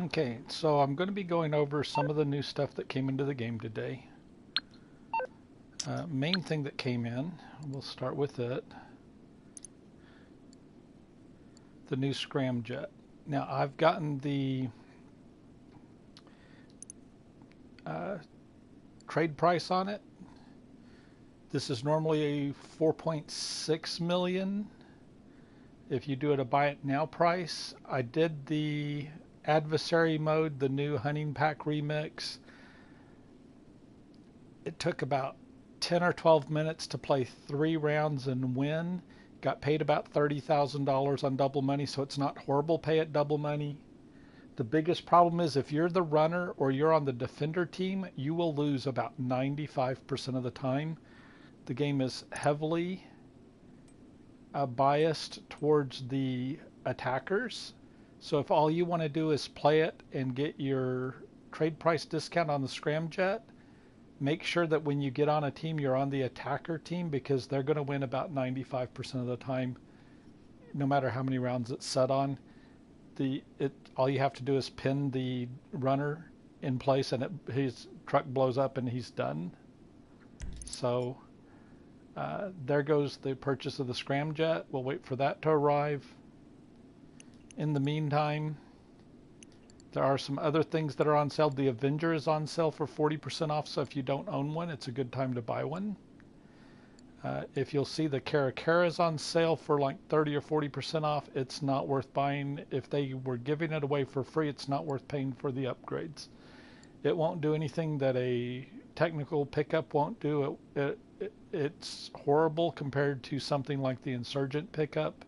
Okay, so I'm going to be going over some of the new stuff that came into the game today. Main thing that came in, we'll start with it, the new Scramjet. Now I've gotten the uh, trade price on it. This is normally a 4.6 million. If you do it a buy it now price, I did the adversary mode, the new hunting pack remix. It took about 10 or 12 minutes to play 3 rounds and win. Got paid about $30,000 on double money, so it's not horrible pay at double money. The biggest problem is if you're the runner or you're on the defender team, you will lose about 95% of the time. The game is heavily biased towards the attackers. So if all you want to do is play it and get your trade price discount on the Scramjet, make sure that when you get on a team, you're on the attacker team, because they're going to win about 95% of the time, no matter how many rounds it's set on. All you have to do is pin the runner in place, and his truck blows up and he's done. So there goes the purchase of the Scramjet. We'll wait for that to arrive. In the meantime, there are some other things that are on sale. The Avenger is on sale for 40% off, so if you don't own one, it's a good time to buy one. If you'll see, the Caracara is on sale for like 30 or 40% off. It's not worth buying. If they were giving it away for free, it's not worth paying for the upgrades. It won't do anything that a technical pickup won't do. It's horrible compared to something like the Insurgent pickup.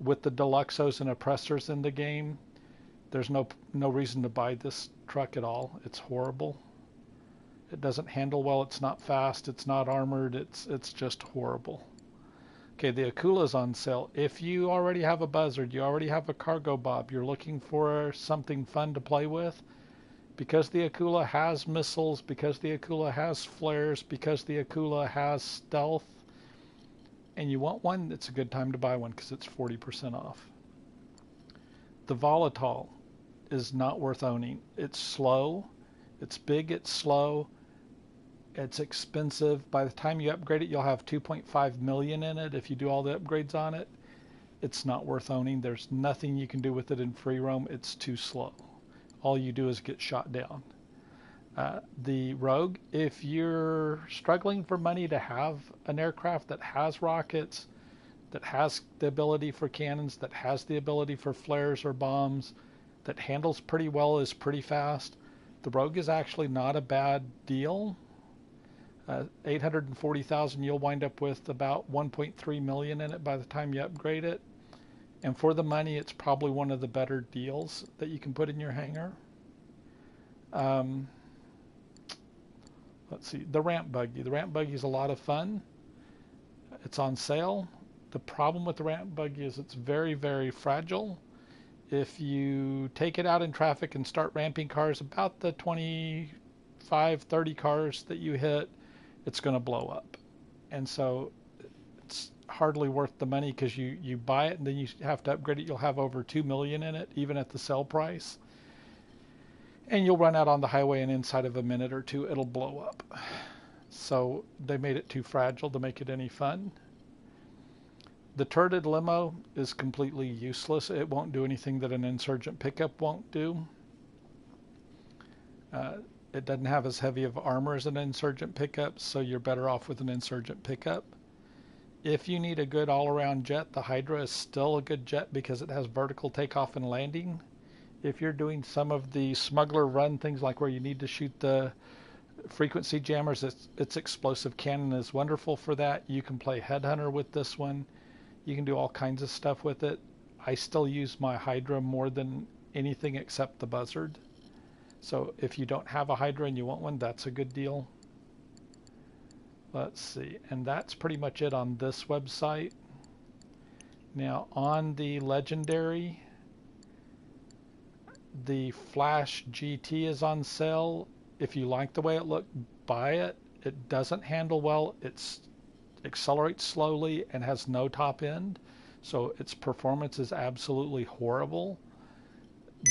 With the Deluxos and oppressors in the game, there's no reason to buy this truck at all. It's horrible. It doesn't handle well. It's not fast. It's not armored. It's just horrible. Okay, the Akula's on sale. If you already have a Buzzard, you already have a Cargo Bob, you're looking for something fun to play with, because the Akula has missiles, because the Akula has flares, because the Akula has stealth, and you want one, it's a good time to buy one because it's 40% off. The Volatile is not worth owning. It's slow. It's big, it's slow, it's expensive. By the time you upgrade it, you'll have 2.5 million in it. If you do all the upgrades on it, it's not worth owning. There's nothing you can do with it in free roam. It's too slow. All you do is get shot down. The Rogue, if you're struggling for money to have an aircraft that has rockets, that has the ability for cannons, that has the ability for flares or bombs, that handles pretty well, is pretty fast, the Rogue is actually not a bad deal. 840,000, you'll wind up with about 1.3 million in it by the time you upgrade it. And for the money, it's probably one of the better deals that you can put in your hangar. Let's see, the Ramp Buggy. The Ramp Buggy is a lot of fun. It's on sale. The problem with the Ramp Buggy is it's very, very fragile. If you take it out in traffic and start ramping cars, about the 25, 30 cars that you hit, it's going to blow up. And so it's hardly worth the money, because you buy it and then you have to upgrade it. You'll have over 2 million in it, even at the sell price. And you'll run out on the highway, and inside of a minute or two, it'll blow up. So they made it too fragile to make it any fun. The turreted limo is completely useless. It won't do anything that an Insurgent pickup won't do. It doesn't have as heavy of armor as an Insurgent pickup, so you're better off with an Insurgent pickup. If you need a good all-around jet, the Hydra is still a good jet because it has vertical takeoff and landing. If you're doing some of the smuggler run things, like where you need to shoot the frequency jammers, its explosive cannon is wonderful for that. You can play Headhunter with this one. You can do all kinds of stuff with it. I still use my Hydra more than anything except the Buzzard. So if you don't have a Hydra and you want one, that's a good deal. Let's see, and that's pretty much it on this website. Now on the Legendary, the Flash GT is on sale. If you like the way it looked, buy it. It doesn't handle well. It accelerates slowly and has no top end, so its performance is absolutely horrible.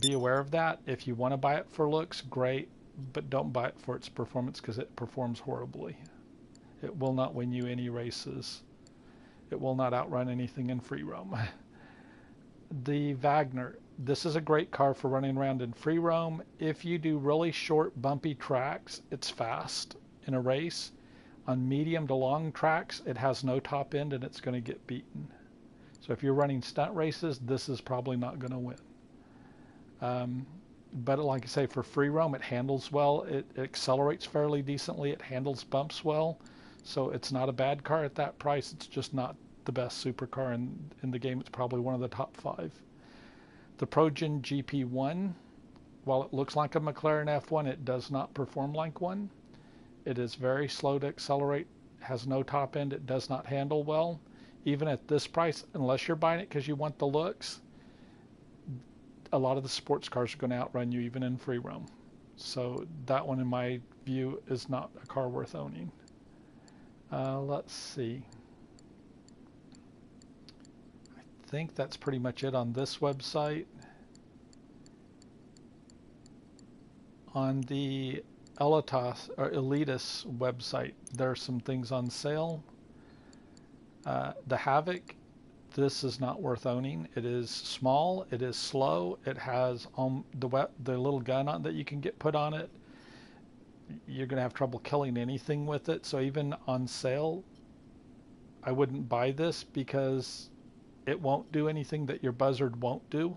be aware of that. If you want to buy it for looks, great, but don't buy it for its performance because it performs horribly. It will not win you any races. It will not outrun anything in free roam. The Wagner, this is a great car for running around in free roam. If you do really short, bumpy tracks, it's fast in a race. On medium to long tracks, it has no top end and it's going to get beaten. So if you're running stunt races, this is probably not going to win. But like I say, for free roam, it handles well. It accelerates fairly decently. It handles bumps well. So it's not a bad car at that price. It's just not the best supercar in the game. It's probably one of the top 5. The Progen GP1, while it looks like a McLaren F1, it does not perform like one. It is very slow to accelerate, has no top end, it does not handle well. Even at this price, unless you're buying it because you want the looks, a lot of the sports cars are going to outrun you even in free roam. So that one, in my view, is not a car worth owning. Let's see. I think that's pretty much it on this website. On the Elitas or Elitas website, there are some things on sale. The Havoc, this is not worth owning. It is small, it is slow, it has the little gun on that you can get put on it. You're going to have trouble killing anything with it. So even on sale, I wouldn't buy this because it won't do anything that your Buzzard won't do.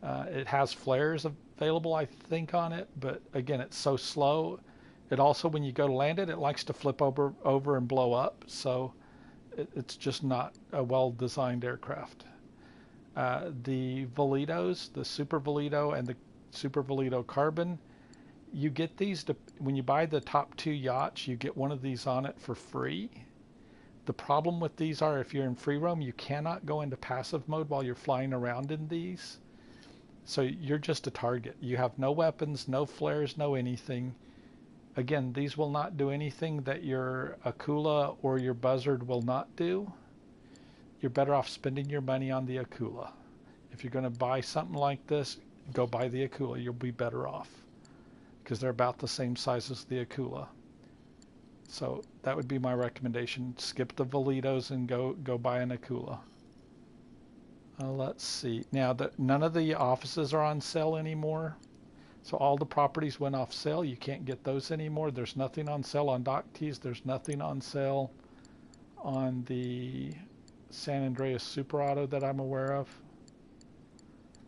It has flares available, I think, on it, but again, it's so slow. It also, when you go to land it, it likes to flip over and blow up. So it's just not a well-designed aircraft. The Velitos, the Super Velito and the Super Velito Carbon, you get these when you buy the top 2 yachts, you get one of these on it for free. The problem with these are if you're in free roam, you cannot go into passive mode while you're flying around in these. So you're just a target. You have no weapons, no flares, no anything. Again, these will not do anything that your Akula or your Buzzard will not do. You're better off spending your money on the Akula. If you're going to buy something like this, go buy the Akula. You'll be better off because they're about the same size as the Akula. So that would be my recommendation. Skip the Velitos and go buy an Akula. Let's see. Now, none of the offices are on sale anymore. So all the properties went off sale. You can't get those anymore. There's nothing on sale on Dock Tees. There's nothing on sale on the San Andreas Super Auto that I'm aware of.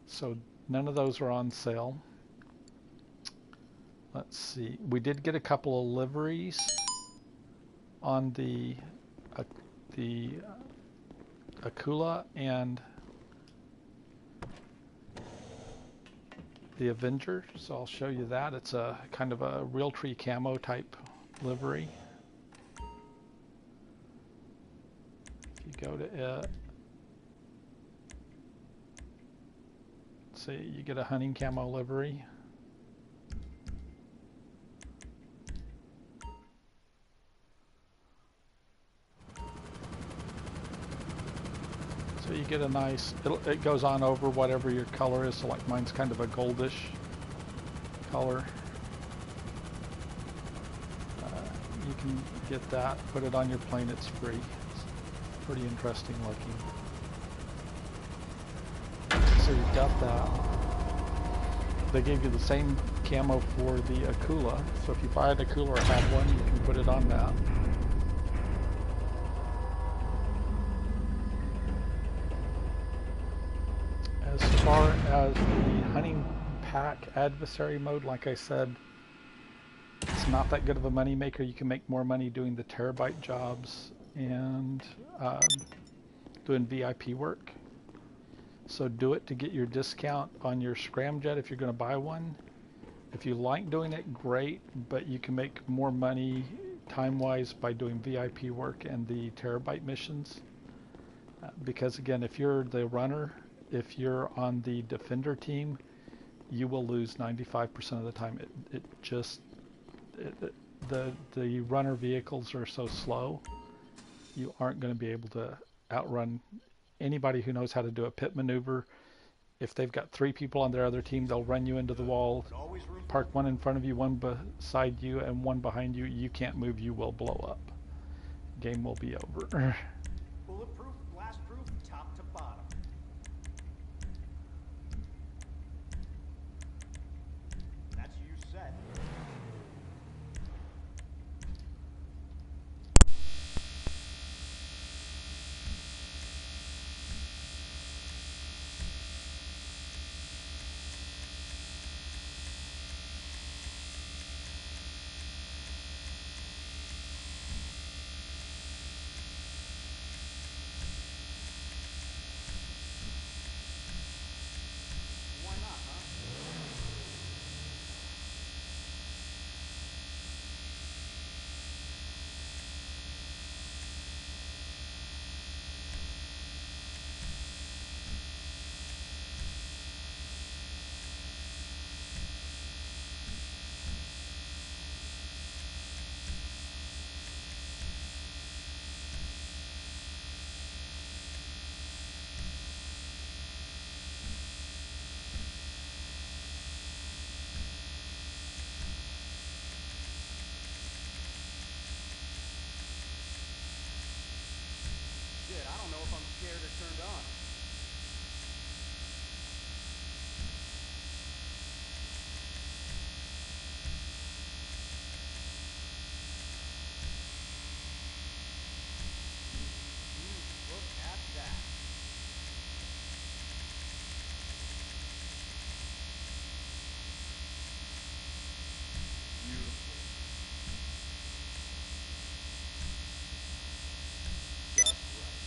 So none of those are on sale. Let's see. We did get a couple of liveries on the Akula and the Avenger, so I'll show you that. It's a kind of a Realtree camo type livery. If you go to it, see, you get a hunting camo livery. So you get a nice, it goes on over whatever your color is, so like mine's kind of a goldish color. You can get that, put it on your plane, it's free. It's pretty interesting looking. So you've got that. They gave you the same camo for the Akula, so if you buy an Akula or have one, you can put it on that. As far as the hunting pack adversary mode, like I said, it's not that good of a money maker. You can make more money doing the terabyte jobs and doing VIP work. So do it to get your discount on your Scramjet if you're going to buy one. If you like doing it, great, but you can make more money time-wise by doing VIP work and the terabyte missions. Because again, if you're the runner, if you're on the defender team, you will lose 95% of the time. The runner vehicles are so slow, you aren't going to be able to outrun anybody who knows how to do a pit maneuver. If they've got 3 people on their other team, they'll run you into the wall, park one in front of you, one beside you, and one behind you. You can't move, you will blow up. Game will be over. Bulletproof, blast-proof, top to bottom. That's you set. Why not, huh? Shit, I don't know if I'm scared or turned on. Look at that. Beautiful. Just right.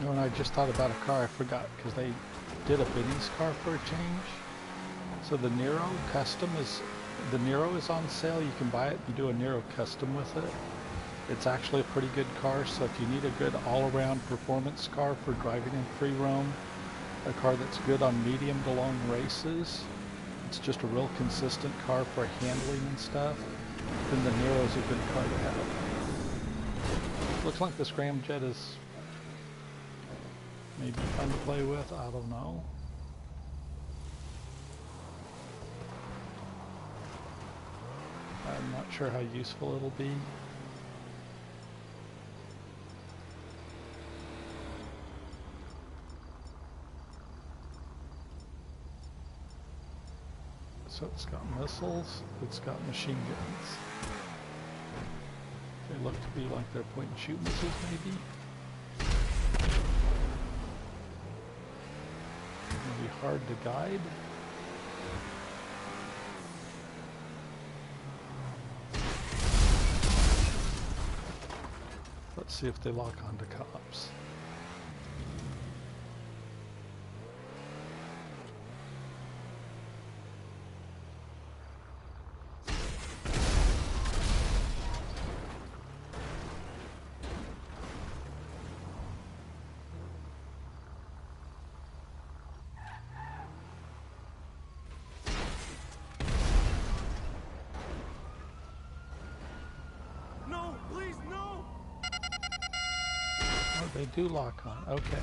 When I just thought about a car, I forgot because they did a Benny's car for a change. So the Nero Custom is on sale. You can buy it and do a Nero Custom with it. It's actually a pretty good car, so if you need a good all-around performance car for driving in free roam, a car that's good on medium to long races, it's just a real consistent car for handling and stuff, then the Nero's a good car to have. Looks like the Scramjet is maybe fun to play with, I don't know. I'm not sure how useful it'll be. So it's got missiles, it's got machine guns. They look to be like they're point and shoot missiles maybe. It'll be hard to guide. Let's see if they lock onto cops. No, please, no! Oh, they do lock on. Okay.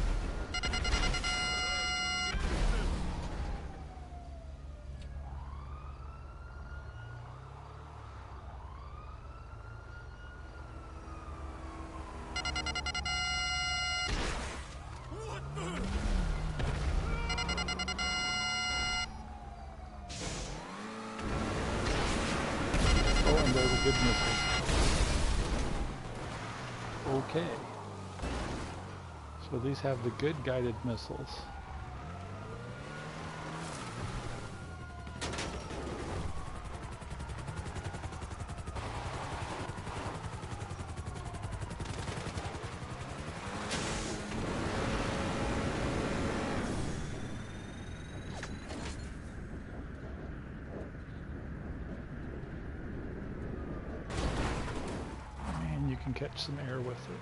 Oh, and they're the good missiles. Okay. So these have the good guided missiles. And you can catch some air with it.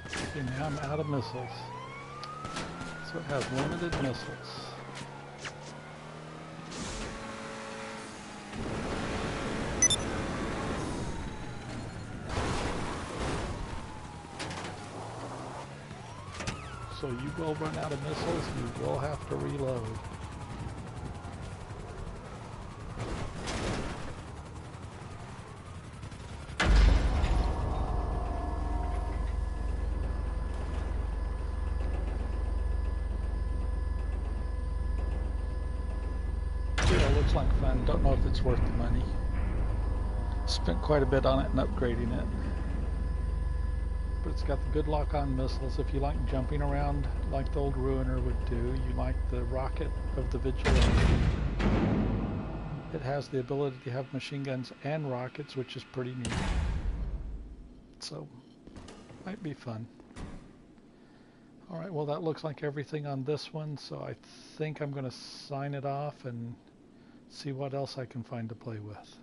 Okay, now I'm out of missiles. So it has limited missiles. So you will run out of missiles, you will have to reload. Yeah, looks like fun. Don't know if it's worth the money. Spent quite a bit on it and upgrading it. But it's got the good lock-on missiles. If you like jumping around like the old Ruiner would do, you like the rocket of the Vigilante. It has the ability to have machine guns and rockets, which is pretty neat. So, might be fun. Alright, well that looks like everything on this one, so I think I'm going to sign it off and see what else I can find to play with.